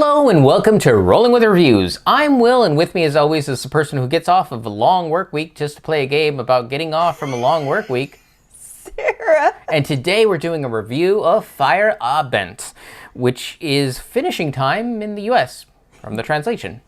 Hello and welcome to Rolling with Reviews. I'm Will, and with me as always is the person who gets off of a long work week just to play a game about getting off from a long work week, Sarah. And today we're doing a review of Feierabend, which is finishing time in the US from the translation.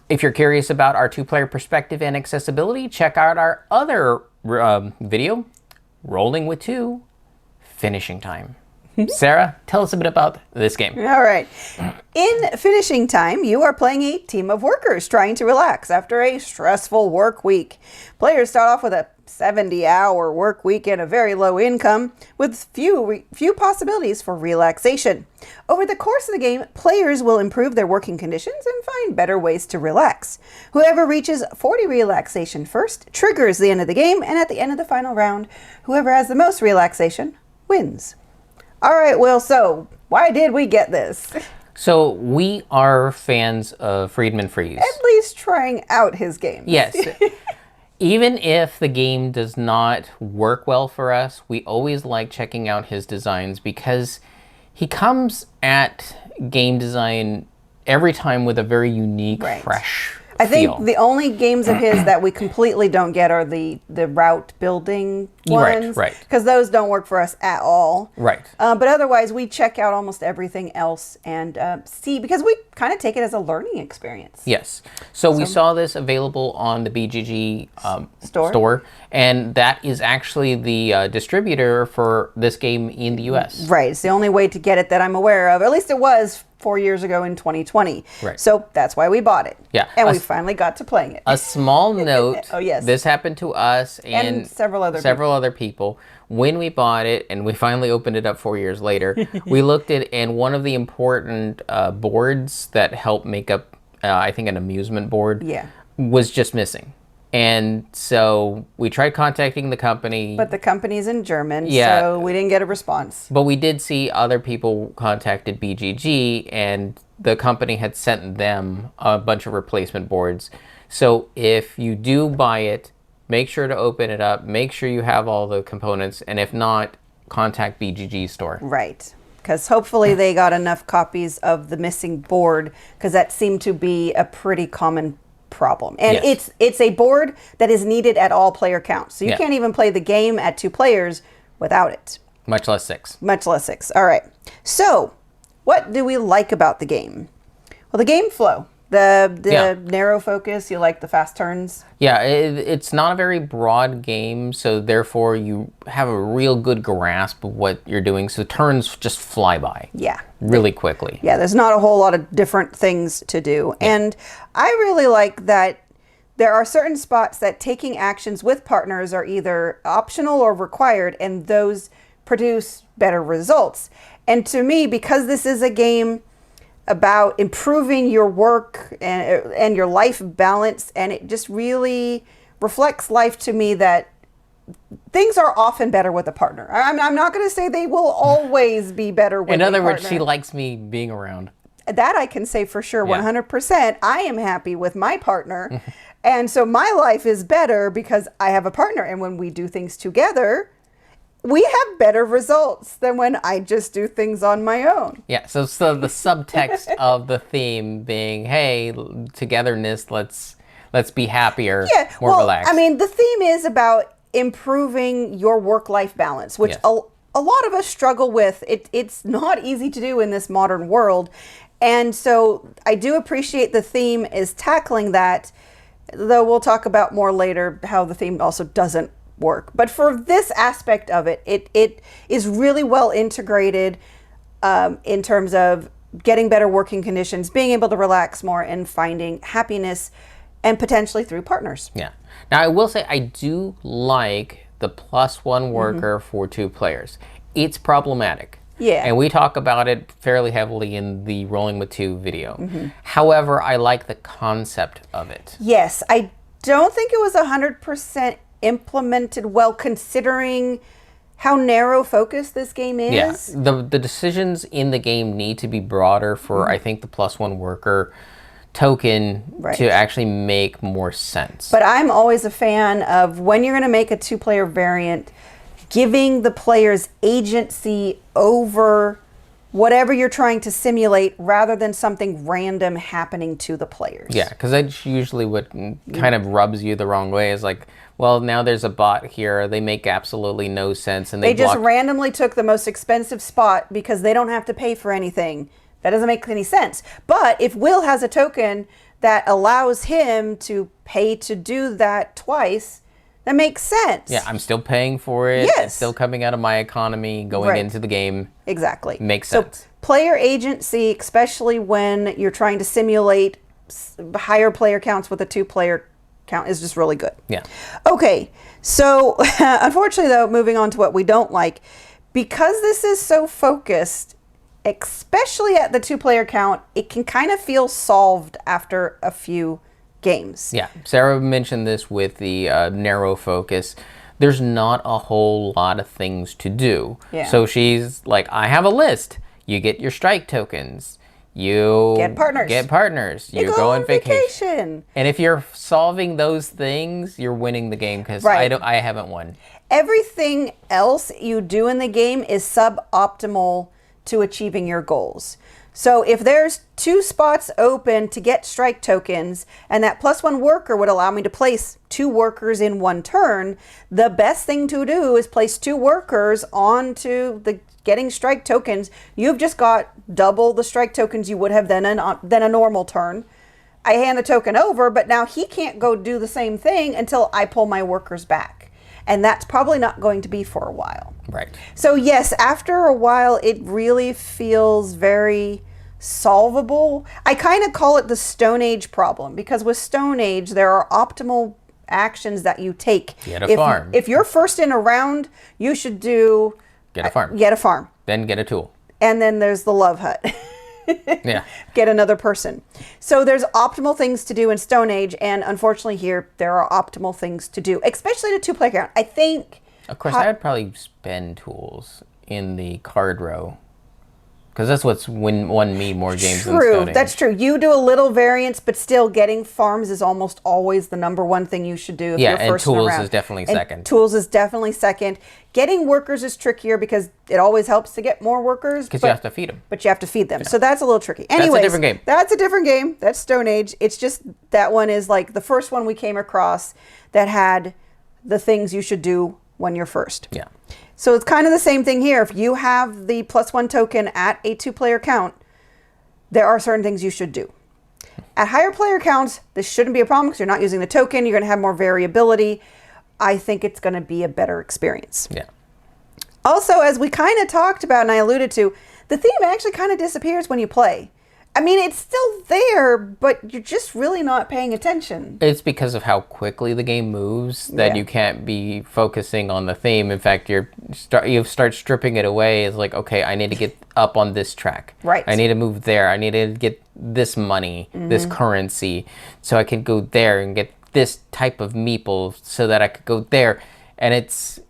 If you're curious about our two-player perspective and accessibility, check out our other video, Rolling with Two, Finishing Time. Sarah, tell us a bit about this game. All right. In Finishing Time, you are playing a team of workers trying to relax after a stressful work week. Players start off with a 70-hour work week and a very low income with few possibilities for relaxation. Over the course of the game, players will improve their working conditions and find better ways to relax. Whoever reaches 40 relaxation first triggers the end of the game, and at the end of the final round, whoever has the most relaxation wins. All right, Will, so why did we get this? So we are fans of Friedman Freeze. At least trying out his games. Yes. Even if the game does not work well for us, we always like checking out his designs because he comes at game design every time with a very unique, fresh I think feel. the only games of his that we completely don't get are the route building ones. Right. Because those don't work for us at all. Right. But otherwise, we check out almost everything else and see, because we kind of take it as a learning experience. Yes. So we saw this available on the BGG store, and that is actually the distributor for this game in the US. Right. It's the only way to get it that I'm aware of. At least it was 4 years ago in 2020. Right. So that's why we bought it. Yeah. And we finally got to playing it. A small note. Oh, yes. This happened to us And several other people. When we bought it and we finally opened it up 4 years later, we looked at, and one of the important boards that help make up, I think, an amusement board was just missing. And so we tried contacting the company. But the company's in German, so we didn't get a response. But we did see other people contacted BGG, and the company had sent them a bunch of replacement boards. So if you do buy it, make sure to open it up, make sure you have all the components, and if not, contact BGG store. Right. Because hopefully they got enough copies of the missing board, because that seemed to be a pretty common problem. And it's a board that is needed at all player counts. So you can't even play the game at 2 players without it. Much less 6. Much less 6. All right. So what do we like about the game? Well, the game flow. The narrow focus, you like the fast turns? Yeah, it's not a very broad game, so therefore you have a real good grasp of what you're doing, so turns just fly by. Yeah. Really quickly. Yeah, there's not a whole lot of different things to do. Yeah. And I really like that there are certain spots that taking actions with partners are either optional or required, and those produce better results. And to me, because this is a game about improving your work and your life balance, and it just really reflects life to me that things are often better with a partner. I'm not going to say they will always be better with a partner. In other words, she likes me being around. That I can say for sure, 100%. I am happy with my partner, and so my life is better because I have a partner, and when we do things together, we have better results than when I just do things on my own. Yeah, so the subtext of the theme being, hey, togetherness, let's be happier, more relaxed. I mean, the theme is about improving your work-life balance, which a lot of us struggle with. It's not easy to do in this modern world. And so I do appreciate the theme is tackling that, though we'll talk about more later how the theme also doesn't work. But for this aspect of it, it is really well integrated in terms of getting better working conditions, being able to relax more, and finding happiness, and potentially through partners. Yeah. Now, I will say I do like the +1 worker for 2 players. It's problematic. Yeah. And we talk about it fairly heavily in the Rolling with Two video. However, I like the concept of it. Yes. I don't think it was 100% implemented well, considering how narrow focused this game is. Yeah. The decisions in the game need to be broader for, I think, the +1 worker token to actually make more sense. But I'm always a fan of, when you're going to make a 2-player variant, giving the players agency over whatever you're trying to simulate rather than something random happening to the players. Yeah, because that's usually what kind of rubs you the wrong way is like, well, now there's a bot here. They make absolutely no sense. And they just randomly took the most expensive spot because they don't have to pay for anything. That doesn't make any sense. But if Will has a token that allows him to pay to do that twice, that makes sense. Yeah, I'm still paying for it. Yes. It's still coming out of my economy, going into the game. Exactly. Makes sense. So player agency, especially when you're trying to simulate higher player counts with a 2-player count, is just really good. Yeah. Okay, so unfortunately, though, moving on to what we don't like, because this is so focused, especially at the 2-player count, it can kind of feel solved after a few games. Yeah, Sarah mentioned this with the narrow focus. There's not a whole lot of things to do. Yeah. So she's like, I have a list. You get your strike tokens. You Get partners. You go on vacation. And if you're solving those things, you're winning the game because I haven't won. Everything else you do in the game is suboptimal to achieving your goals. So if there's 2 spots open to get strike tokens and that +1 worker would allow me to place 2 workers in 1 turn, the best thing to do is place 2 workers onto the getting strike tokens. You've just got double the strike tokens you would have than a normal turn. I hand the token over, but now he can't go do the same thing until I pull my workers back. And that's probably not going to be for a while. Right. So yes, after a while, it really feels very solvable. I kind of call it the Stone Age problem because with Stone Age, there are optimal actions that you take. Get a farm. If you're first in a round, you should do... Get a farm. Get a farm. Then get a tool. And then there's the love hut. Yeah. Get another person. So there's optimal things to do in Stone Age, and unfortunately here, there are optimal things to do, especially in a 2-player count. I think... Of course, I would probably spend tools in the card row. Because that's what's won me more games than Stone Age. That's true. You do a little variance, but still getting farms is almost always the #1 thing you should do if you're first in a round. and tools is definitely second. Tools is definitely second. Getting workers is trickier because it always helps to get more workers. Because you have to feed them. But you have to feed them. So that's a little tricky. Anyways, Anyways, that's a different game. That's a different game. That's Stone Age. It's just that one is like the first one we came across that had the things you should do when you're first. Yeah. So it's kind of the same thing here. If you have the +1 token at a 2-player count, there are certain things you should do. At higher player counts, this shouldn't be a problem because you're not using the token. You're going to have more variability. I think it's going to be a better experience. Yeah. Also, as we kind of talked about and I alluded to, the theme actually kind of disappears when you play. I mean, it's still there, but you're just really not paying attention. It's because of how quickly the game moves that you can't be focusing on the theme. In fact, you start stripping it away. It's like, okay, I need to get up on this track. Right. I need to move there. I need to get this money, this currency, so I can go there and get this type of meeple so that I could go there. And it's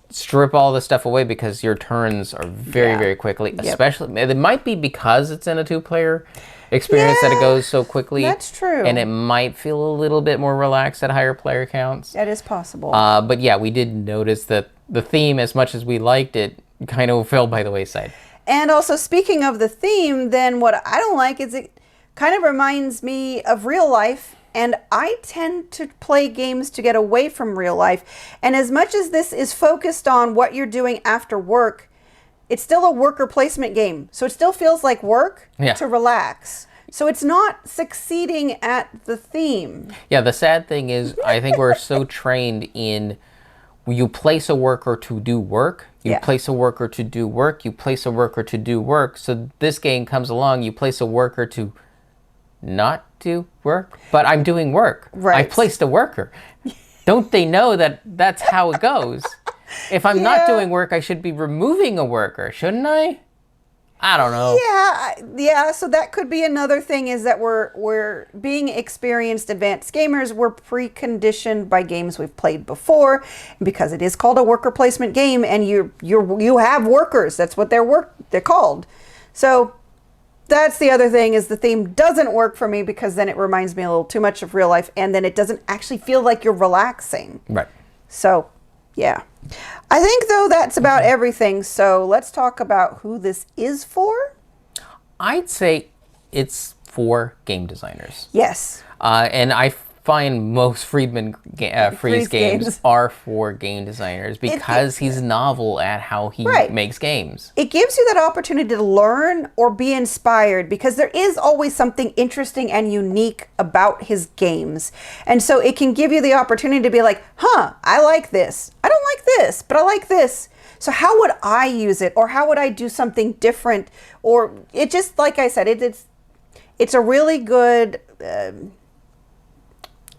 strip all the stuff away because your turns are very quickly. Especially, it might be because it's in a 2-player experience that it goes so quickly. That's true. And it might feel a little bit more relaxed at higher player counts. That is possible. But yeah, we did notice that the theme, as much as we liked it, kind of fell by the wayside. And also, speaking of the theme, then what I don't like is it kind of reminds me of real life. And I tend to play games to get away from real life. And as much as this is focused on what you're doing after work, it's still a worker placement game. So it still feels like work to relax. So it's not succeeding at the theme. Yeah, the sad thing is, I think we're so trained in you place a worker to do work, you place a worker to do work, you place a worker to do work. So this game comes along, you place a worker to not do work, but I'm doing work. Right. I placed a worker. Don't they know that that's how it goes? If I'm not doing work, I should be removing a worker, shouldn't I? I don't know. Yeah. So that could be another thing is that we're being experienced advanced gamers. We're preconditioned by games we've played before because it is called a worker placement game, and you have workers. That's what they're called. So that's the other thing is the theme doesn't work for me because then it reminds me a little too much of real life, and then it doesn't actually feel like you're relaxing. Right. So Yeah. I think, though, that's about everything. So let's talk about who this is for. I'd say it's for game designers. Yes. And I find most Freeze games are for game designers because he's novel at how he makes games. It gives you that opportunity to learn or be inspired because there is always something interesting and unique about his games. And so it can give you the opportunity to be like, I like this. I don't like this, but I like this. So how would I use it? Or how would I do something different? Or it just, like I said, it's a really good...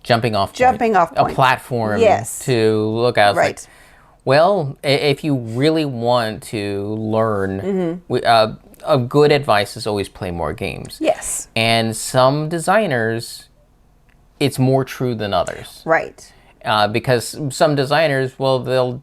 Jumping off point. A platform to look at. Right. Like, well, if you really want to learn, a good advice is always play more games. Yes. And some designers, it's more true than others. Right. Because some designers, well, they'll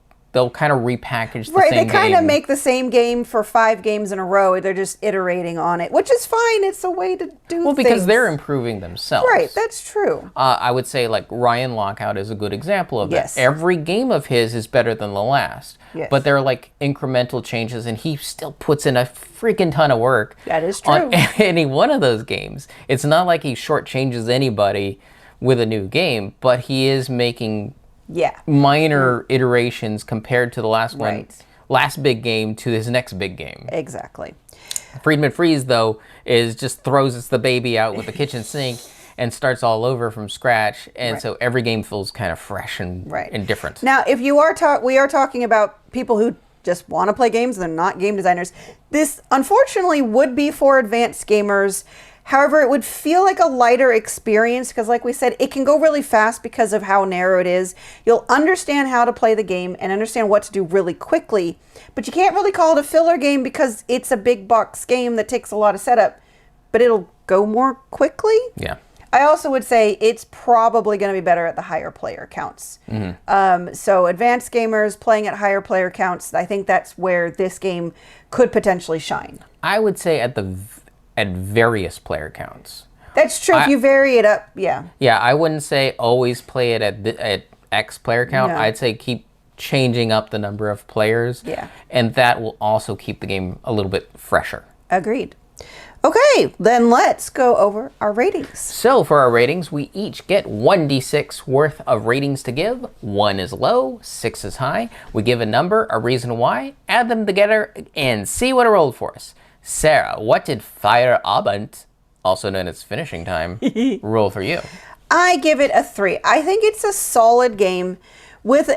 kind of repackage the same game. Right, they kind of make the same game for 5 games in a row. They're just iterating on it, which is fine. It's a way to do things. Well, because they're improving themselves. Right, that's true. I would say, like, Ryan Lockout is a good example of that. Yes. Every game of his is better than the last. Yes. But they're, like, incremental changes, and he still puts in a freaking ton of work. That is true. On any one of those games. It's not like he shortchanges anybody with a new game, but he is making... minor iterations compared to the last one, last big game to his next big game. Exactly. Friedman Freeze, though, just throws the baby out with the kitchen sink and starts all over from scratch, and so every game feels kind of fresh and different. Now, if you are we are talking about people who just want to play games and they're not game designers, this unfortunately would be for advanced gamers. However, it would feel like a lighter experience because, like we said, it can go really fast because of how narrow it is. You'll understand how to play the game and understand what to do really quickly, but you can't really call it a filler game because it's a big box game that takes a lot of setup, but it'll go more quickly. Yeah. I also would say it's probably going to be better at the higher player counts. So advanced gamers playing at higher player counts, I think that's where this game could potentially shine. I would say at various player counts. That's true. If you vary it up, yeah. Yeah, I wouldn't say always play it at X player count. No. I'd say keep changing up the number of players. Yeah. And that will also keep the game a little bit fresher. Agreed. Okay, then let's go over our ratings. So for our ratings, we each get 1d6 worth of ratings to give. 1 is low, 6 is high. We give a number, a reason why, add them together, and see what it rolled for us. Sarah, what did Feierabend, also known as Finishing Time, roll for you? I give it a 3. I think it's a solid game with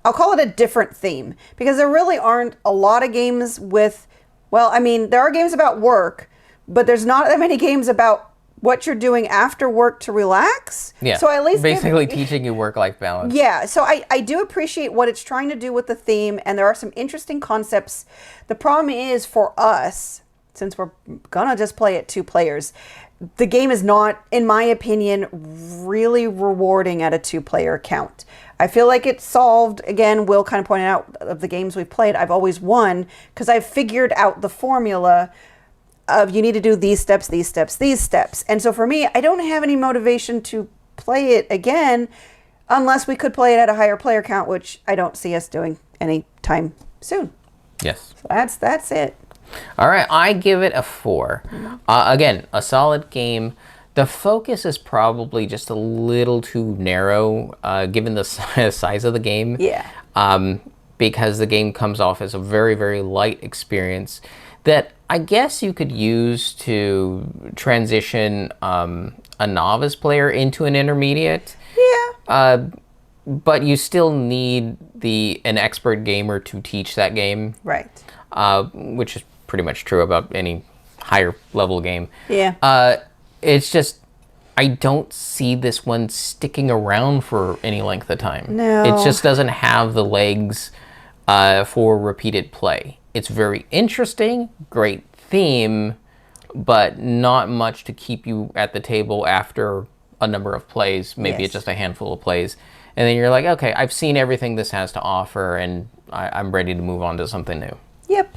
I'll call it a different theme, because there really aren't a lot of games with, well, I mean, there are games about work, but there's not that many games about what you're doing after work to relax. Yeah, so at least basically teaching you work-life balance. Yeah, so I do appreciate what it's trying to do with the theme, and there are some interesting concepts. The problem is for us, since we're gonna just play it 2 players, the game is not, in my opinion, really rewarding at a 2-player count. I feel like it's solved, again, Will kind of pointed out, of the games we've played, I've always won because I've figured out the formula of you need to do these steps, these steps, these steps. And so for me, I don't have any motivation to play it again unless we could play it at a higher player count, which I don't see us doing anytime soon. Yes. So that's it. All right, I give it a 4. Again, a solid game. The focus is probably just a little too narrow, given the size of the game. Yeah. Because the game comes off as a very, very light experience that I guess you could use to transition a novice player into an intermediate. Yeah. But you still need an expert gamer to teach that game. Right. Which is pretty much true about any higher level game. Yeah. It's just, I don't see this one sticking around for any length of time. No. It just doesn't have the legs for repeated play. It's very interesting, great theme, but not much to keep you at the table after a number of plays. Maybe it's just a handful of plays. And then you're like, okay, I've seen everything this has to offer, and I'm ready to move on to something new. Yep.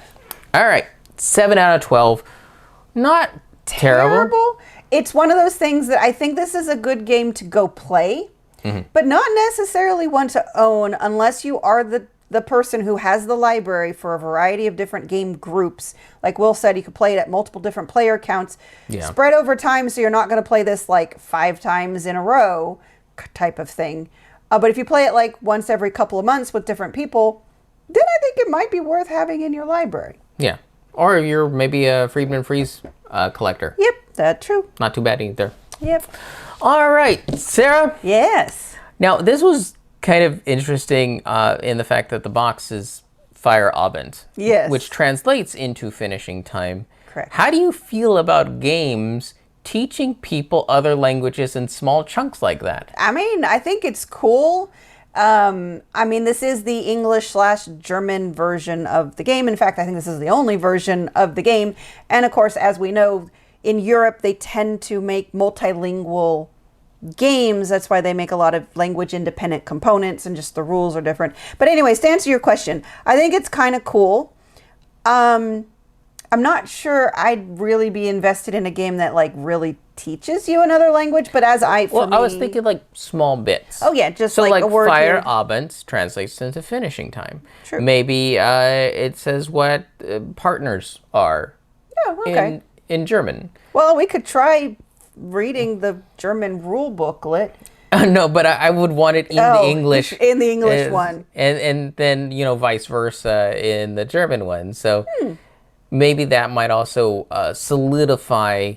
All right, 7 out of 12. Not terrible. It's one of those things that I think this is a good game to go play. but not necessarily one to own unless you are the person who has the library for a variety of different game groups. Like Will said, you could play it at multiple different player counts, spread over time, so you're not going to play this like 5 times in a row type of thing. But if you play it like once every couple of months with different people, then I think it might be worth having in your library. Yeah. Or you're maybe a Friedman Freeze collector. Yep, that's true. Not too bad either. Yep. All right, Sarah. Yes. Now, this was kind of interesting in the fact that the box is Feierabend. Yes. Which translates into finishing time. Correct. How do you feel about games teaching people other languages in small chunks like that? I mean, I think it's cool. I mean, this is the English/German version of the game. In fact, I think this is the only version of the game. And of course, as we know, in Europe, they tend to make multilingual games. That's why they make a lot of language independent components and just the rules are different. But anyways, to answer your question, I think it's kind of cool. I'm not sure I'd really be invested in a game that like really teaches you another language, but I was thinking like small bits. Oh yeah, just so like a word here. Feierabend translates into finishing time. True. Maybe it says what partners are. Oh, okay. In German. Well, we could try reading the German rule booklet. No, but I would want it in the English. In the English one. And then, vice versa in the German one. So maybe that might also solidify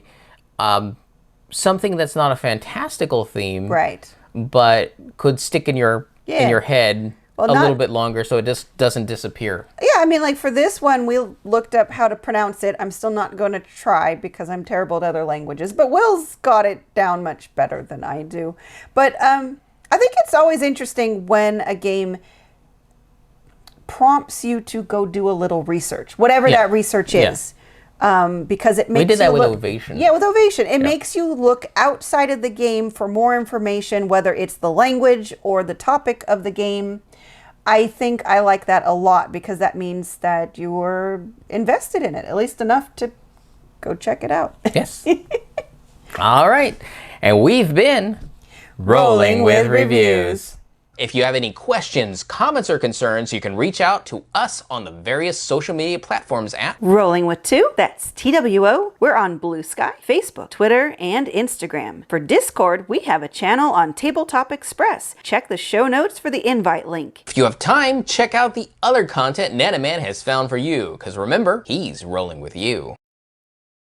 something that's not a fantastical theme. Right. But could stick in your head little bit longer so it just doesn't disappear. Yeah, I mean, like for this one, we looked up how to pronounce it. I'm still not going to try because I'm terrible at other languages. But Will's got it down much better than I do. But I think it's always interesting when a game prompts you to go do a little research, whatever that research is. Because it makes we did that with look, Ovation. Yeah, with Ovation. It makes you look outside of the game for more information, whether it's the language or the topic of the game. I think I like that a lot because that means that you were invested in it, at least enough to go check it out. Yes. All right. And we've been Rolling with Reviews. If you have any questions, comments, or concerns, you can reach out to us on the various social media platforms at Rolling with Two, that's TWO. We're on Blue Sky, Facebook, Twitter, and Instagram. For Discord, we have a channel on Tabletop Express. Check the show notes for the invite link. If you have time, check out the other content Nanaman has found for you, because remember, he's rolling with you.